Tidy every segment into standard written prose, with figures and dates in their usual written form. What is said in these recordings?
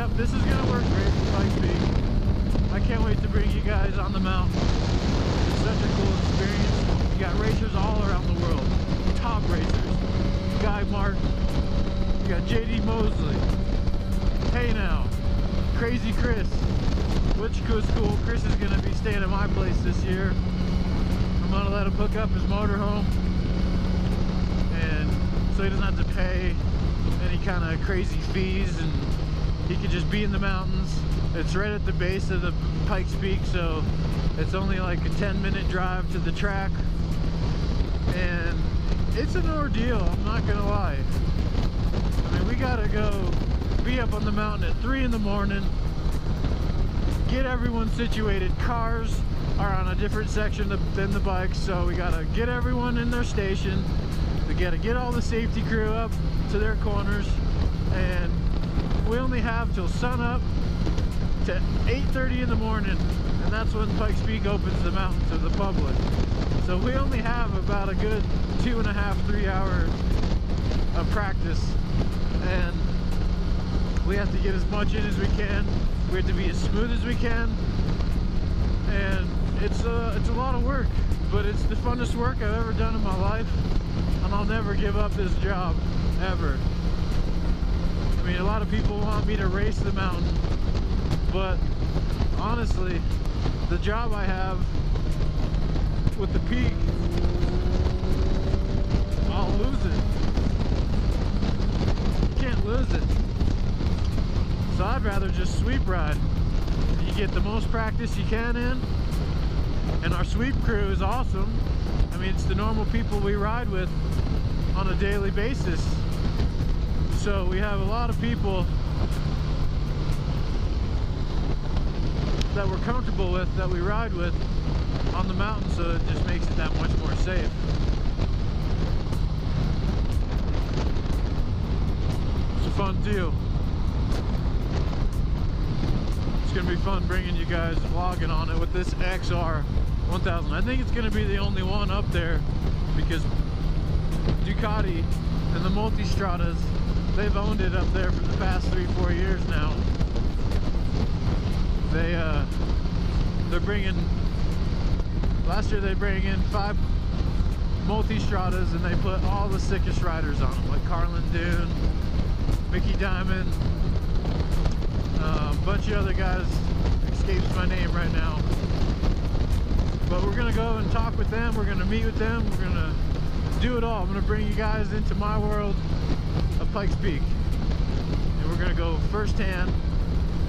Yep, this is gonna work great for Pikes Peak. I can't wait to bring you guys on the mountain. It's such a cool experience. You got racers all around the world. Top racers. Guy Martin. You got JD Mosley. Hey now. Crazy Chris. Which goes cool. Chris is gonna be staying at my place this year. I'm gonna let him hook up his motorhome, and so he doesn't have to pay any kind of crazy fees, and he can just be in the mountains. It's right at the base of the Pikes Peak, so it's only like a 10-minute drive to the track, and it's an ordeal, I'm not gonna lie. I mean, we gotta go be up on the mountain at 3 in the morning, get everyone situated. Cars are on a different section than the bikes, so we gotta get everyone in their station. We gotta get all the safety crew up to their corners, and we only have till sun up to 8:30 in the morning, and that's when Pikes Peak opens the mountain to the public. So we only have about a good 2.5–3 hours of practice, and we have to get as much in as we can. We have to be as smooth as we can, and it's a lot of work, but it's the funnest work I've ever done in my life, and I'll never give up this job, ever. I mean, a lot of people want me to race the mountain, but honestly, the job I have with the peak, I'll lose it. You can't lose it. So I'd rather just sweep ride. You get the most practice you can in, and our sweep crew is awesome. I mean, it's the normal people we ride with on a daily basis. So we have a lot of people that we're comfortable with, that we ride with on the mountain, so it just makes it that much more safe. It's a fun deal. It's gonna be fun bringing you guys vlogging on it with this XR 1000. I think it's gonna be the only one up there, because Ducati and the Multistradas, they've owned it up there for the past 3–4 years now. They're bringing, last year they bring in 5 Multistradas, and they put all the sickest riders on them, like Carlin Dune, Mickey Diamond, a bunch of other guys, escapes my name right now. But we're gonna go and talk with them, we're gonna meet with them, we're gonna do it all. I'm gonna bring you guys into my world of Pikes Peak, and we're gonna go firsthand,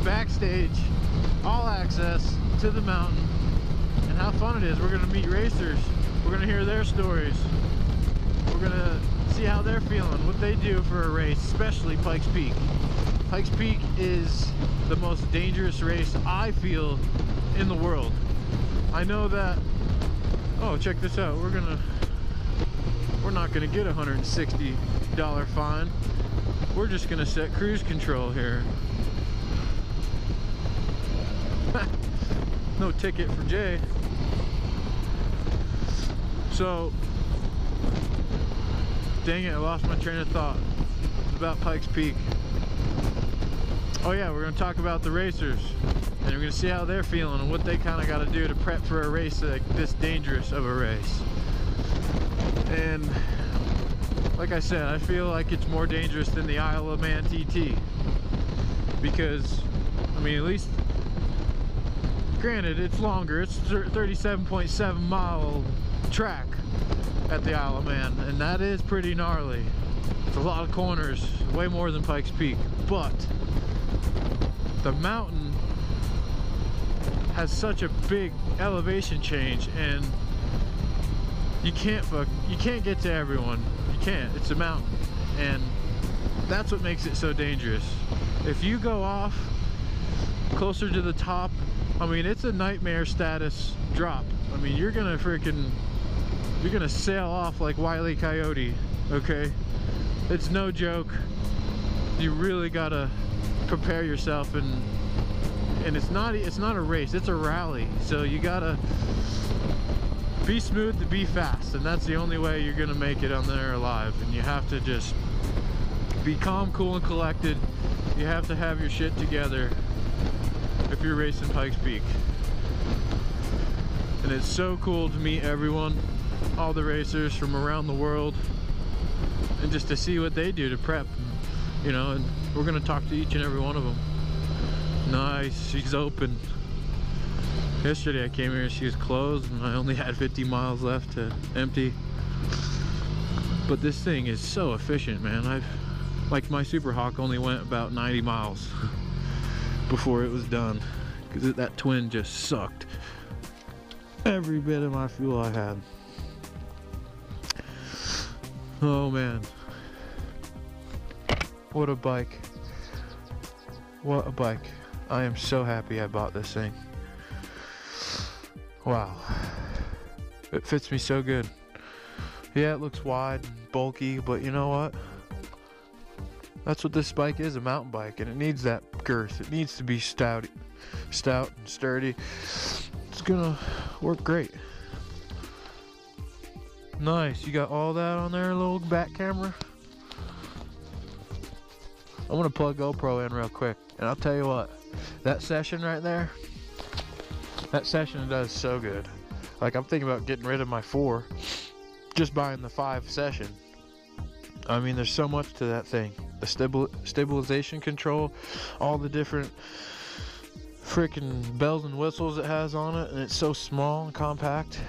backstage, all access to the mountain, and how fun it is. We're gonna meet racers, we're gonna hear their stories, we're gonna see how they're feeling, what they do for a race, especially Pikes Peak. Pikes Peak is the most dangerous race, I feel, in the world. I know that. Oh, check this out. We're not gonna get a $160 fine. We're just gonna set cruise control here. No ticket for Jay. So, dang it, I lost my train of thought. It's about Pikes Peak. Oh yeah, we're gonna talk about the racers, and we're gonna see how they're feeling and what they kind of got to do to prep for a race like this dangerous of a race. And like I said, I feel like it's more dangerous than the Isle of Man TT, because I mean, at least, granted, it's longer. It's 37.7 mile track at the Isle of Man, and that is pretty gnarly. It's a lot of corners, way more than Pikes Peak, but the mountain has such a big elevation change, and you can't get to everyone. You can't. It's a mountain, and that's what makes it so dangerous. If you go off closer to the top, I mean, it's a nightmare status drop. I mean, you're gonna sail off like Wile E. Coyote, okay? It's no joke. You really gotta prepare yourself, and it's not a race, it's a rally. So you gotta be smooth to be fast, and that's the only way you're gonna make it on there alive. And you have to just be calm, cool, and collected, You have to have your shit together if you're racing Pikes Peak. And it's so cool to meet everyone, all the racers from around the world, and just to see what they do to prep, you know. And we're gonna talk to each and every one of them. Nice, she's open. Yesterday I came here and she was closed and I only had 50 miles left to empty. But this thing is so efficient, man. Like my Super Hawk only went about 90 miles before it was done, because that twin just sucked every bit of my fuel I had. Oh man, what a bike. What a bike. I am so happy I bought this thing. Wow, it fits me so good. Yeah, it looks wide and bulky, but you know what? That's what this bike is, a mountain bike, and it needs that girth. It needs to be stout and sturdy. It's gonna work great. Nice, you got all that on there, little back camera. I'm gonna plug GoPro in real quick, and I'll tell you what, that session right there, that session does so good. Like, I'm thinking about getting rid of my 4, just buying the 5 session. I mean, there's so much to that thing. The stabilization control, all the different freaking bells and whistles it has on it, and it's so small and compact.